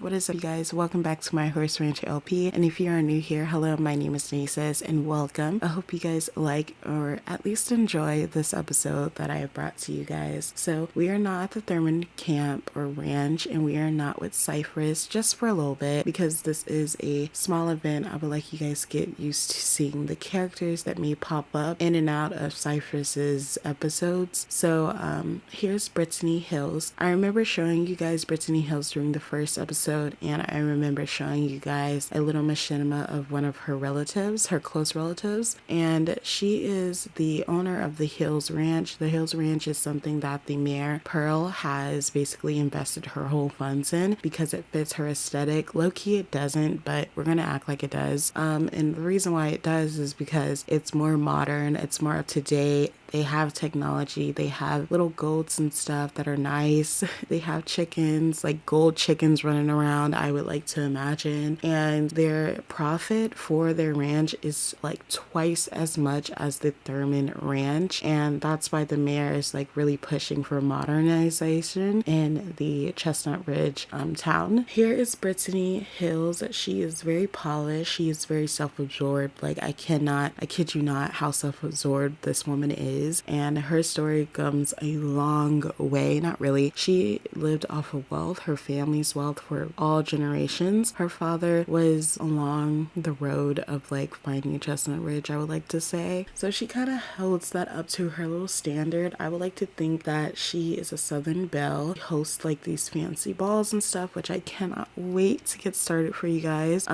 What is up, you guys? Welcome back to my Horse Ranch LP. And if you are new here, hello, my name is 𝙒𝙗 and welcome. I hope you guys like or at least enjoy this episode that I have brought to you guys. So we are not at the Thurman camp or ranch, and we are not with Cypress just for a little bit because this is a small event. I would like you guys to get used to seeing the characters that may pop up in and out of Cypress's episodes. So here's Brittany Hills. I remember showing you guys Brittany Hills during the first episode, and I remember showing you guys a little machinima of one of her relatives, her close relatives, and she is the owner of the Hills Ranch. The Hills Ranch is something that the mayor, Pearl, has basically invested her whole funds in because it fits her aesthetic. Low-key it doesn't, but we're gonna act like it does. And the reason why it does is because it's more modern, it's more up to date. They have technology, they have little goats and stuff that are nice. They have chickens, like gold chickens running around, I would like to imagine. And their profit for their ranch is like twice as much as the Thurman Ranch. And that's why the mayor is like really pushing for modernization in the Chestnut Ridge town. Here is Brittany Hills. She is very polished. She is very self-absorbed. Like I kid you not how self-absorbed this woman is. And her story comes a long way. Not really. She lived off of wealth, her family's wealth for all generations. Her father was along the road of like finding Chestnut Ridge, I would like to say. So she kind of holds that up to her little standard. I would like to think that she is a Southern belle. She hosts like these fancy balls and stuff, which I cannot wait to get started for you guys.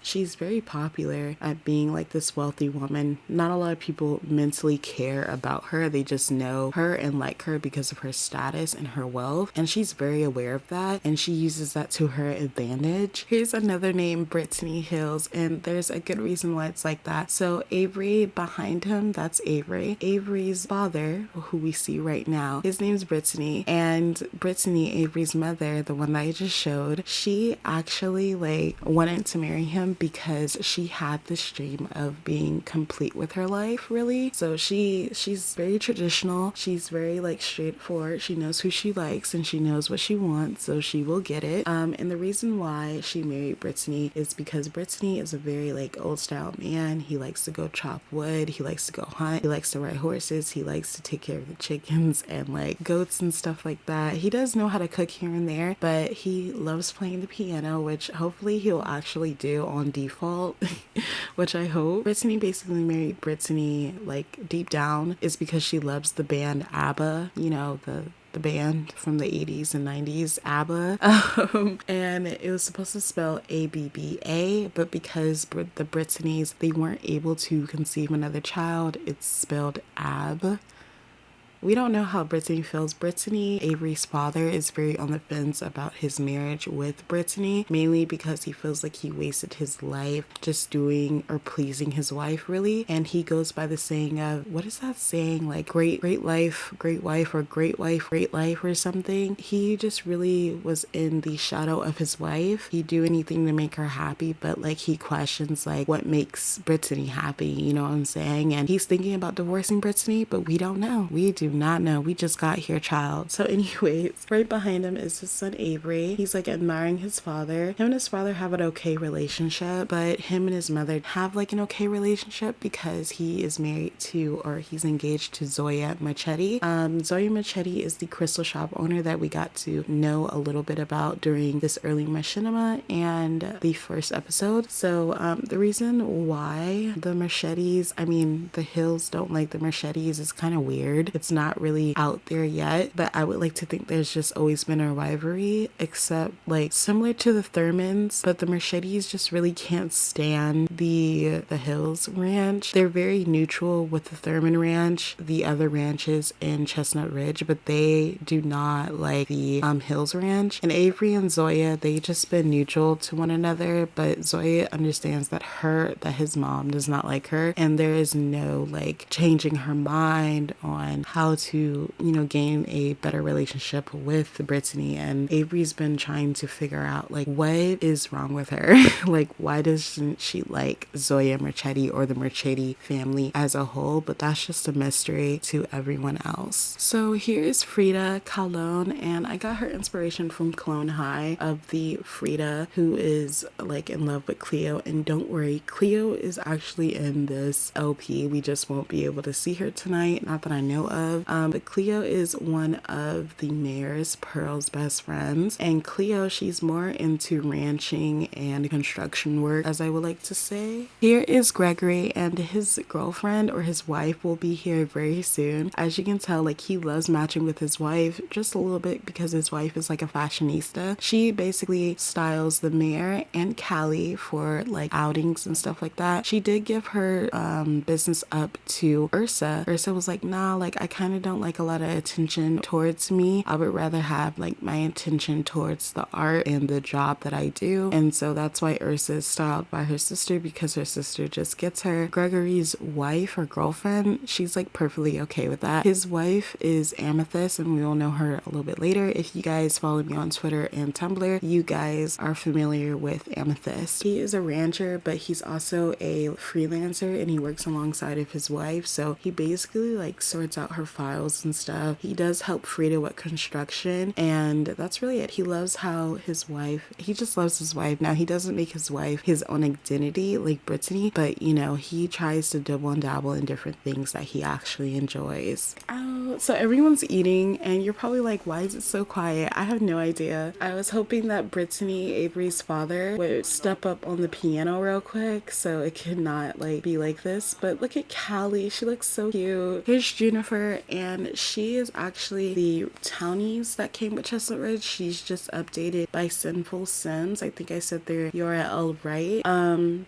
She's very popular at being like this wealthy woman. Not a lot of people mentally care about her. They just know her and like her because of her status and her wealth, and she's very aware of that, and she uses that to her advantage. Here's another name, Brittany Hills, and there's a good reason why it's like that. So Avery behind him, that's Avery. Avery's father, who we see right now, his name's Brittany, and Brittany, Avery's mother, the one that I just showed, she actually like wanted to marry him because she had this dream of being complete with her life, really. So she's very traditional. She's very like straightforward. She knows who she likes and she knows what she wants, so she will get it. And the reason why she married Brittany is because Brittany is a very like old style man. He likes to go chop wood, he likes to go hunt, he likes to ride horses, he likes to take care of the chickens and like goats and stuff like that. He does know how to cook here and there, but he loves playing the piano, which hopefully he'll actually do on default, which I hope. Brittany basically married Brittany like deep down is because she loves the band ABBA, you know, the band from the 80s and 90s, ABBA. And it was supposed to spell ABBA, but because the Brittany's, they weren't able to conceive another child, it's spelled AB. We don't know how Brittany feels. Brittany, Avery's father, is very on the fence about his marriage with Brittany, mainly because he feels like he wasted his life just doing or pleasing his wife, really. And he goes by the saying of, what is that saying? Like great life, great wife, or great wife, great life, or something. He just really was in the shadow of his wife. He'd do anything to make her happy, but like he questions like what makes Brittany happy, you know what I'm saying? And he's thinking about divorcing Brittany, but we don't know. We do not know. We just got here, child. So anyways, right behind him is his son Avery. He's like admiring his father. Him and his father have an okay relationship, but him and his mother have like an okay relationship because he is married to, or he's engaged to 𝙒𝙖 Machete. 𝙒𝙖 Machete is the crystal shop owner that we got to know a little bit about during this early machinima and the first episode. So the reason why the Machetes, I mean the Hills don't like the Machetes is kind of weird. It's not really out there yet, but I would like to think there's just always been a rivalry, except like similar to the Thurmans, but the Machetes just really can't stand the Hills Ranch. They're very neutral with the Thurman Ranch, the other ranches in Chestnut Ridge, but they do not like the Hills Ranch. And Avery and 𝙒𝙖, they just been neutral to one another, but 𝙒𝙖 understands that his mom does not like her, and there is no like changing her mind on how how to, you know, gain a better relationship with Brittany, and Avery's been trying to figure out like what is wrong with her. Like, why doesn't she like Zoya Merchetti or the Merchetti family as a whole? But that's just a mystery to everyone else. So here is Frida Kahlo, and I got her inspiration from Clone High of the Frida who is like in love with Cleo. And don't worry, Cleo is actually in this LP. We just won't be able to see her tonight, not that I know of. But Cleo is one of the mayor's, Pearl's, best friends, and Cleo, she's more into ranching and construction work, as I would like to say. Here is Gregory, and his girlfriend or his wife will be here very soon. As you can tell, like, he loves matching with his wife just a little bit because his wife is like a fashionista. She basically styles the mayor and Callie for like outings and stuff like that. She did give her business up to Ursa. Ursa was like, nah, like I kind of don't like a lot of attention towards me. I would rather have like my attention towards the art and the job that I do. And so that's why Ursa is styled by her sister, because her sister just gets her. Gregory's wife or girlfriend, she's like perfectly okay with that. His wife is Amethyst, and we will know her a little bit later. If you guys follow me on Twitter and Tumblr, you guys are familiar with Amethyst. He is a rancher, but he's also a freelancer, and he works alongside of his wife. So he basically like sorts out her files and stuff. He does help Frida with construction, and that's really it. He loves how his wife, he just loves his wife. Now, he doesn't make his wife his own identity like Brittany, but you know, he tries to dibble and dabble in different things that he actually enjoys. Oh, so everyone's eating, and you're probably like, why is it so quiet? I have no idea. I was hoping that Brittany, Avery's father, would step up on the piano real quick so it could not like be like this. But look at Callie, she looks so cute. Here's Jennifer, and she is actually the townies that came with Chestnut Ridge. She's just updated by Sinful Sims. I think I said their URL right.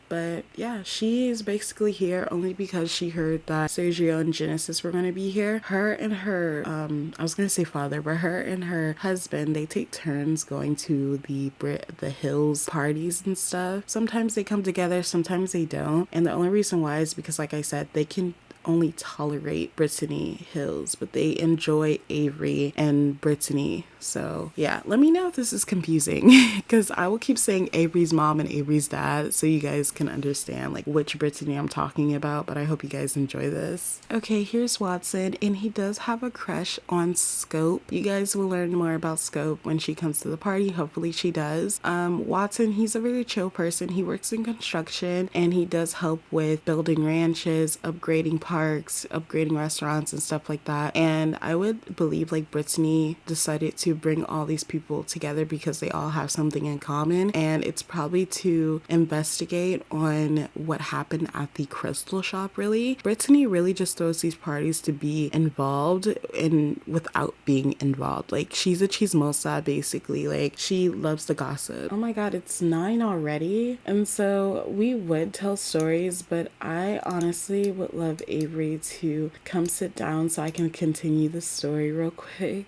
But yeah, she is basically here only because she heard that Sergio and Genesis were going to be here. Her and her I was gonna say father, but her and her husband, they take turns going to the Hills parties and stuff. Sometimes they come together, sometimes they don't, and the only reason why is because, like I said, they can only tolerate Brittany Hills, but they enjoy Avery and Brittany. So yeah, let me know if this is confusing because I will keep saying Avery's mom and Avery's dad so you guys can understand like which Brittany I'm talking about, but I hope you guys enjoy this. Okay, here's Watson, and he does have a crush on Scope. You guys will learn more about Scope when she comes to the party. Hopefully she does. Watson, he's a very chill person. He works in construction, and he does help with building ranches, upgrading parks, upgrading restaurants and stuff like that. And I would believe like Brittany decided to bring all these people together because they all have something in common, and it's probably to investigate on what happened at the crystal shop. Really, Brittany really just throws these parties to be involved in without being involved. Like, she's a chismosa basically. Like, she loves the gossip. Oh my god, it's 9 already, and so we would tell stories, but I honestly would love Avery to come sit down so I can continue the story real quick.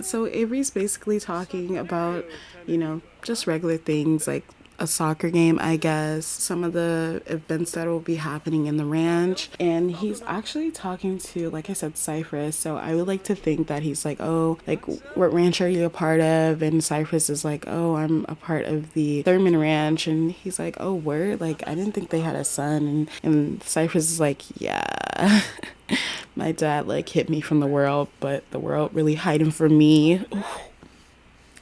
So Avery's basically talking about, you know, just regular things like a soccer game, I guess, some of the events that will be happening in the ranch, and he's actually talking to, like I said, Cypress. So I would like to think that he's like, oh, like, what ranch are you a part of? And Cypress is like, oh, I'm a part of the Thurman Ranch. And he's like, oh, word? Like, I didn't think they had a son. And Cypress is like, yeah. My dad like hid me from the world, but the world really hid him from me.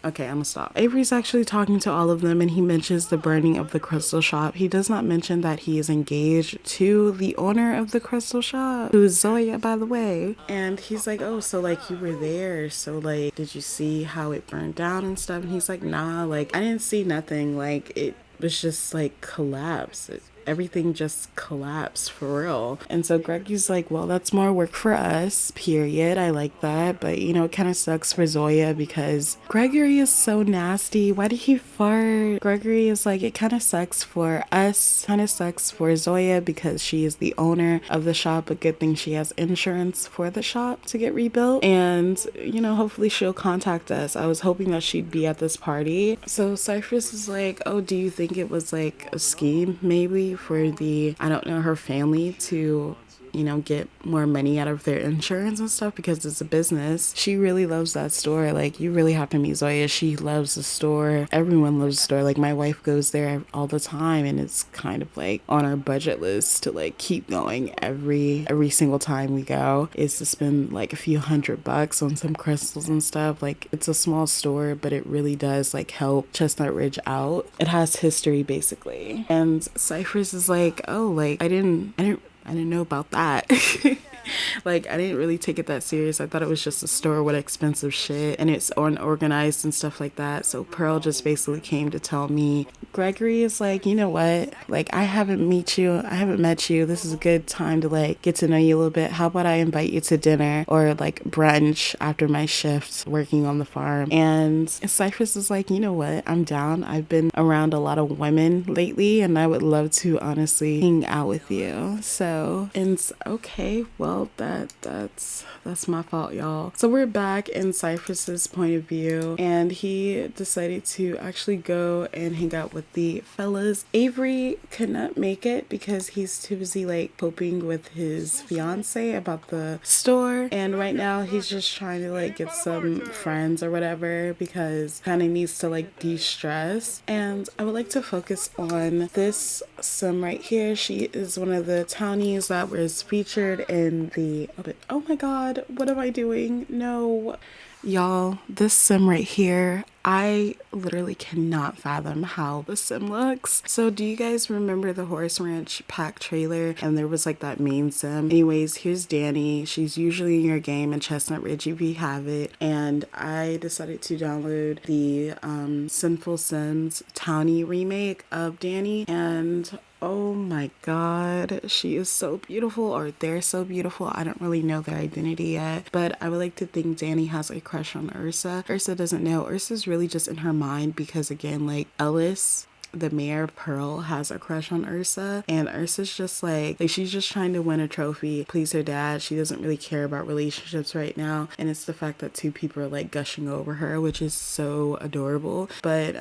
Okay, I'm gonna stop. Avery's actually talking to all of them, and he mentions the burning of the crystal shop. He does not mention that he is engaged to the owner of the crystal shop, who's Zoya, by the way. And he's like, oh, so like you were there, so like did you see how it burned down and stuff? And he's like, nah, like I didn't see nothing. Like it was just like collapse. Everything just collapsed for real. And so Greggy's like, well, that's more work for us, period. I like that. But, you know, it kind of sucks for Zoya because Gregory is so nasty. Why did he fart? Gregory is like, it kind of sucks for us, kind of sucks for Zoya because she is the owner of the shop. A good thing she has insurance for the shop to get rebuilt. And, you know, hopefully she'll contact us. I was hoping that she'd be at this party. So Cypress is like, oh, do you think it was like a scheme maybe for the, I don't know, her family to you know, get more money out of their insurance and stuff because it's a business. She really loves that store. Like, you really have to meet Zoya. She loves the store. Everyone loves the store. Like, my wife goes there all the time, and it's kind of like on our budget list to like keep going every single time we go, is to spend like a few $100 on some crystals and stuff. Like, it's a small store, but it really does like help Chestnut Ridge out. It has history basically. And Cypress is like, oh, like I didn't know about that. Like, I didn't really take it that serious. I thought it was just a store with expensive shit and it's unorganized and stuff like that. So Pearl just basically came to tell me, Gregory is like, you know what? Like, I haven't met you. This is a good time to like get to know you a little bit. How about I invite you to dinner or like brunch after my shift working on the farm? And Cypress is like, you know what? I'm down. I've been around a lot of women lately and I would love to honestly hang out with you. So, and okay, well, that's my fault, y'all. So we're back in Cypress's point of view, and he decided to actually go and hang out with the fellas. Avery could not make it because he's too busy like coping with his fiance about the store, and right now he's just trying to like get some friends or whatever because kind of needs to like de-stress. And I would like to focus on this sim right here. She is one of the townies that was featured in the oh my god, what am I doing? No, y'all, this sim right here, I literally cannot fathom how the sim looks. So do you guys remember the Horse Ranch pack trailer? And there was like that main sim. Anyways, here's Danny. She's usually in your game in Chestnut Ridge if you have it. And I decided to download the Sinful Sims Townie remake of Danny, and oh my god, she is so beautiful, or they're so beautiful. I don't really know their identity yet, but I would like to think Danny has a crush on Ursa. Ursa doesn't know. Ursa's really just in her mind because, again, like Ellis, the mayor of Pearl, has a crush on Ursa, and Ursa's just like she's just trying to win a trophy, please her dad. She doesn't really care about relationships right now, and it's the fact that two people are like gushing over her, which is so adorable. But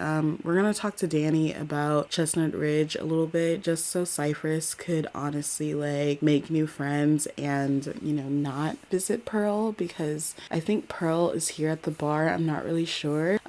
we're gonna talk to Danny about Chestnut Ridge a little bit, just so Cypress could honestly like make new friends and, you know, not visit Pearl, because I think Pearl is here at the bar. I'm not really sure.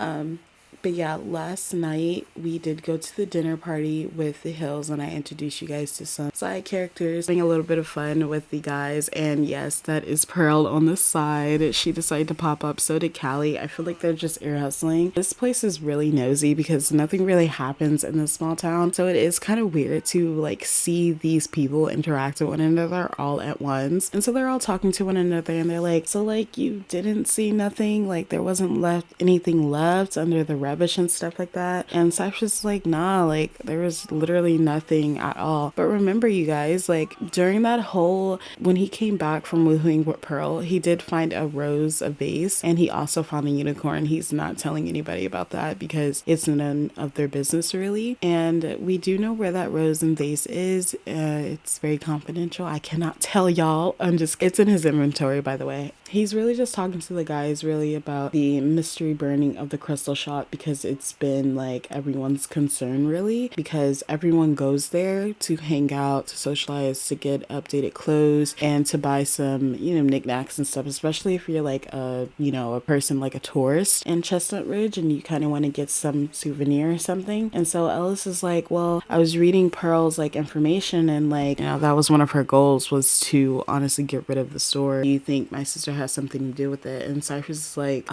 But yeah, last night we did go to the dinner party with the Hills, and I introduced you guys to some side characters, having a little bit of fun with the guys. And yes, that is Pearl on the side. She decided to pop up. So did Callie. I feel like they're just ear hustling. This place is really nosy because nothing really happens in this small town. So it is kind of weird to like see these people interact with one another all at once. And so they're all talking to one another, and they're like, so like you didn't see nothing? Like there wasn't anything left under the rubbish and stuff like that? And Cypress is like, nah, like there was literally nothing at all. But remember, you guys, like during that whole, when he came back from woohooing with Pearl, he did find a vase, and he also found a unicorn. He's not telling anybody about that because it's none of their business really. And we do know where that rose and vase is. It's very confidential. I cannot tell y'all. It's in his inventory, by the way. He's really just talking to the guys really about the mystery burning of the crystal shop, because it's been like everyone's concern really, because everyone goes there to hang out, to socialize, to get updated clothes, and to buy some, you know, knickknacks and stuff, especially if you're like a person like a tourist in Chestnut Ridge and you kind of want to get some souvenir or something. And so Ellis is like, well, I was reading Pearl's like information, and like, you know, that was one of her goals, was to honestly get rid of the store. Do you think my sister has something to do with it? And Cypress is like,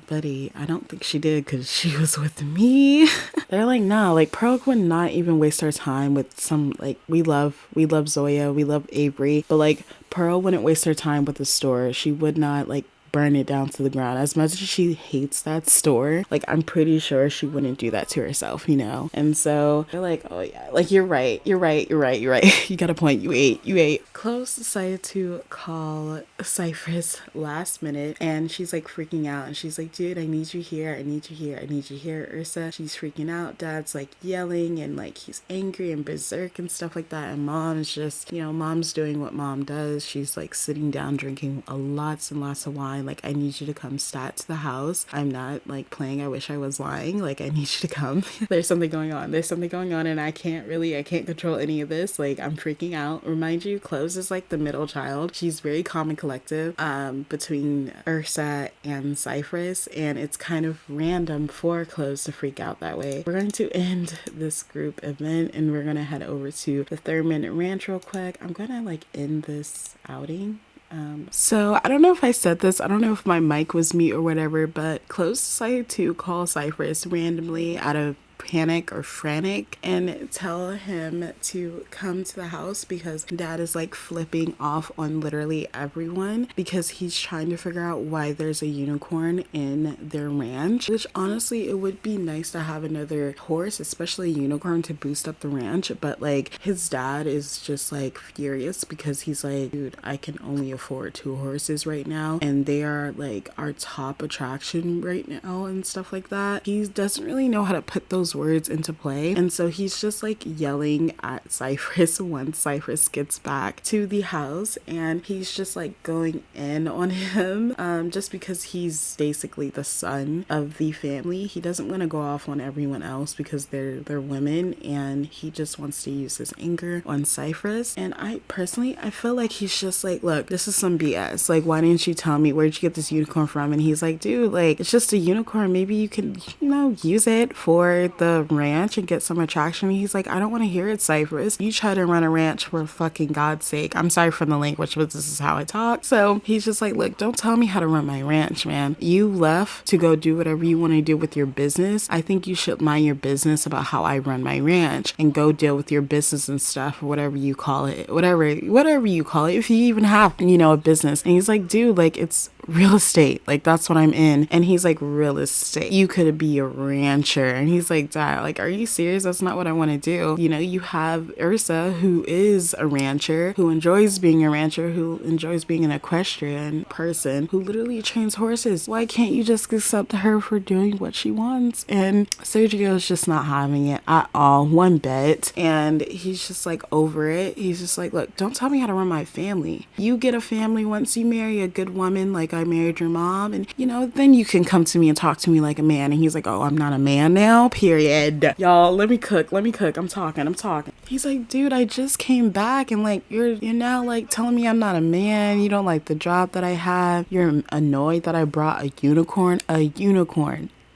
buddy, I don't think she did, because she was with me. They're like, nah, like Pearl would not even waste her time with some, like, we love Zoya, we love Avery, but like Pearl wouldn't waste her time with the store. She would not like burn it down to the ground. As much as she hates that store, like I'm pretty sure she wouldn't do that to herself, you know? And so they're like, oh yeah, like you're right. You got a point. You ate. Chloe decided to call Cypress last minute, and she's like freaking out, and she's like, dude, I need you here. Ursa, she's freaking out. Dad's like yelling, and like he's angry and berserk and stuff like that. And mom's just, you know, mom's doing what mom does. She's like sitting down drinking lots and lots of wine, like, I need you to come stat to the house. I'm not like playing. I wish I was lying. Like, I need you to come. There's something going on. There's something going on, and I can't control any of this. Like, I'm freaking out. Remind you, 𝙗𝐲 is like the middle child. She's very calm and collective between 𝙒𝙖 and Cypress, and it's kind of random for 𝙗𝐲 to freak out that way. We're going to end this group event, and we're gonna head over to the 3rd-minute ranch real quick. I'm gonna like end this outing. So I don't know if I said this, I don't know if my mic was mute or whatever, but 𝙗𝐲 decided to call Cypress randomly out of panic or frantic and tell him to come to the house because dad is like flipping off on literally everyone because he's trying to figure out why there's a unicorn in their ranch, which honestly it would be nice to have another horse, especially a unicorn, to boost up the ranch, but like his dad is just like furious because he's like, dude, I can only afford 2 horses right now and they are like our top attraction right now and stuff like that. He doesn't really know how to put those words into play, and so he's just like yelling at Cypress once Cypress gets back to the house, and he's just like going in on him just because he's basically the son of the family. He doesn't want to go off on everyone else because they're women, and he just wants to use his anger on Cypress. And I feel like he's just like, look, this is some BS. Like, why didn't you tell me? Where'd you get this unicorn from? And he's like, dude, like, it's just a unicorn. Maybe you can, use it for the ranch and get some attraction. And he's like, I don't want to hear it, Cypress. You try to run a ranch for fucking God's sake. I'm sorry for the language, but this is how I talk. So he's just like, look, don't tell me how to run my ranch, man. You left to go do whatever you want to do with your business. I think you should mind your business about how I run my ranch and go deal with your business and stuff, or whatever you call it, whatever you call it, if you even have, a business. And he's like, dude, like, it's real estate, like that's what I'm in. And he's like, real estate, you could be a rancher. And he's like, dad, like, are you serious? That's not what I want to do. You have 𝙒𝙖, who is a rancher, who enjoys being a rancher, who enjoys being an equestrian person, who literally trains horses. Why can't you just accept her for doing what she wants? And Sergio's just not having it at all, one bit. And he's just like over it. He's just like, look, don't tell me how to run my family. You get a family once you marry a good woman, like I married your mom, and then you can come to me and talk to me like a man. And he's like, oh, I'm not a man now, period. Y'all, let me cook. I'm talking. He's like, dude, I just came back, and like you're now like telling me I'm not a man. You don't like the job that I have. You're annoyed that I brought a unicorn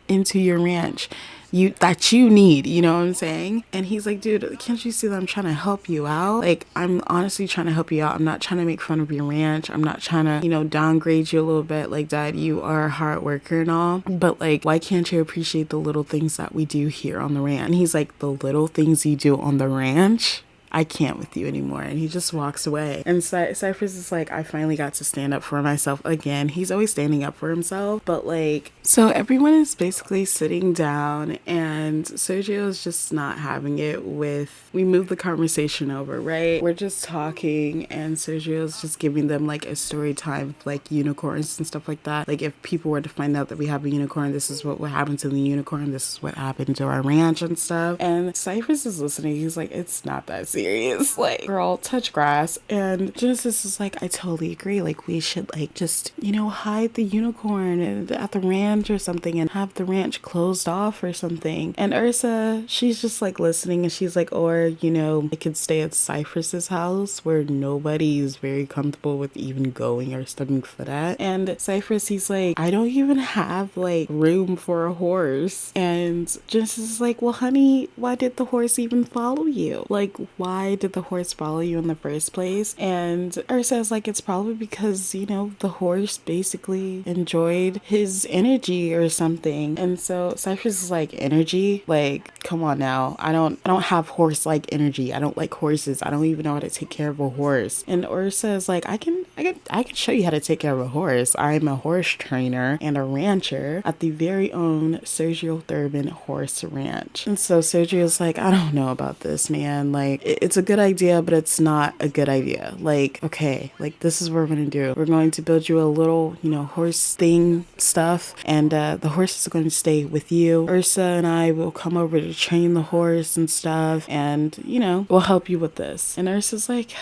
into your ranch that you need, you know what I'm saying? And he's like, dude, can't you see that I'm trying to help you out? Like, I'm honestly trying to help you out. I'm not trying to make fun of your ranch. I'm not trying to, downgrade you a little bit. Like, dad, you are a hard worker and all, but like, why can't you appreciate the little things that we do here on the ranch? And he's like, the little things you do on the ranch? I can't with you anymore. And he just walks away. And Cypress is like, I finally got to stand up for myself again. He's always standing up for himself, but like, so everyone is basically sitting down, and Sergio is just not having it with, we move the conversation over, right? We're just talking, and Sergio's just giving them like a story time, like unicorns and stuff like that. Like, if people were to find out that we have a unicorn, this is what would happen to the unicorn. This is what happened to our ranch and stuff. And Cypress is listening. He's like, it's not that serious. Like, girl, touch grass. And Genesis is like, I totally agree. Like, we should like just, hide the unicorn at the ranch or something and have the ranch closed off or something. And 𝙒𝙖, she's just like listening, and she's like, or I could stay at Cypress's house where nobody is very comfortable with even going or stepping foot at. And Cypress, he's like, I don't even have like room for a horse. And Genesis is like, well, honey, why did the horse even follow you? Like, why did the horse follow you in the first place? And 𝙒𝙖 is like, it's probably because, the horse basically enjoyed his energy or something. And so Cypress is like, energy? Like, come on now. I don't have horse-like energy. I don't like horses. I don't even know how to take care of a horse. And 𝙒𝙖 is like, I can show you how to take care of a horse. I'm a horse trainer and a rancher at the very own Sergio Thurman Horse Ranch. And so Sergio's like, I don't know about this, man. Like, it's a good idea, but it's not a good idea. Like, okay, like, this is what we're going to do. We're going to build you a little, horse thing stuff, and the horse is going to stay with you. 𝙒𝙖 and I will come over to train the horse and stuff, and, we'll help you with this. And 𝙒𝙖's like,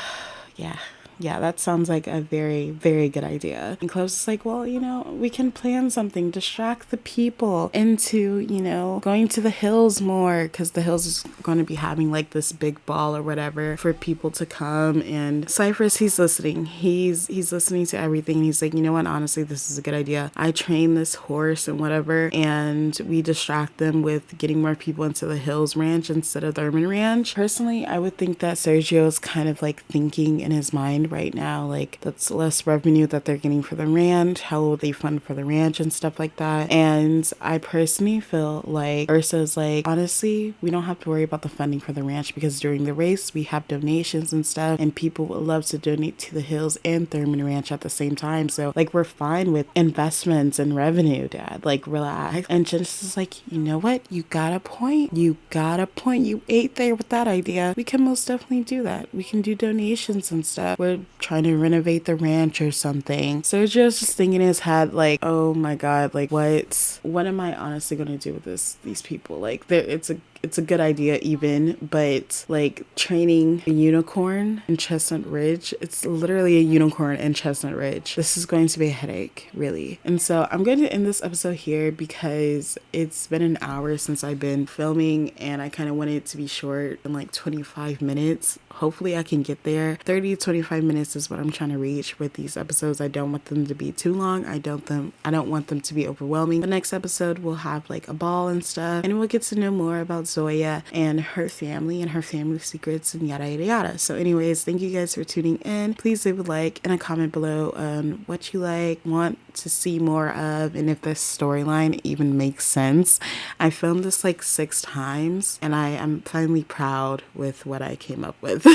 yeah, yeah, that sounds like a very, very good idea. And Chloe's just like, well, you know, we can plan something, distract the people into, you know, going to the hills more, because the hills is going to be having like this big ball or whatever for people to come. And Cypress, he's listening. He's listening to everything. He's like, you know what, honestly, this is a good idea. I train this horse and whatever, and we distract them with getting more people into the Hills Ranch instead of Thurman Ranch. Personally, I would think that Sergio is kind of like thinking in his mind right now, like, that's less revenue that they're getting for the ranch. How will they fund for the ranch and stuff like that? And I personally feel like Ursa's like, honestly, we don't have to worry about the funding for the ranch, because during the race we have donations and stuff, and people would love to donate to the Hills and Thurman Ranch at the same time. So like, we're fine with investments and revenue, Dad. Like, relax. And Genesis is like, you know what? You got a point. You got a point. You ate there with that idea. We can most definitely do that. We can do donations and stuff. We're trying to renovate the ranch or something. Sergio's just thinking in his head, like, oh my God, like, what am I honestly going to do with these people? Like, it's a good idea even, but like, training a unicorn in Chestnut Ridge, it's literally a unicorn in Chestnut Ridge. This is going to be a headache, really. And so I'm going to end this episode here, because it's been an hour since I've been filming, and I kind of wanted it to be short, in like 25 minutes. Hopefully I can get there. 30 to 25 minutes is what I'm trying to reach with these episodes. I don't want them to be too long. I don't want them to be overwhelming. The next episode will have like a ball and stuff, and we'll get to know more about Zoya and her family secrets and yada yada yada. So anyways, thank you guys for tuning in. Please leave a like and a comment below on what you want to see more of, and if this storyline even makes sense. I filmed this like 6 times, and I am finally proud with what I came up with.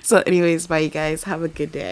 So anyways, bye you guys. Have a good day.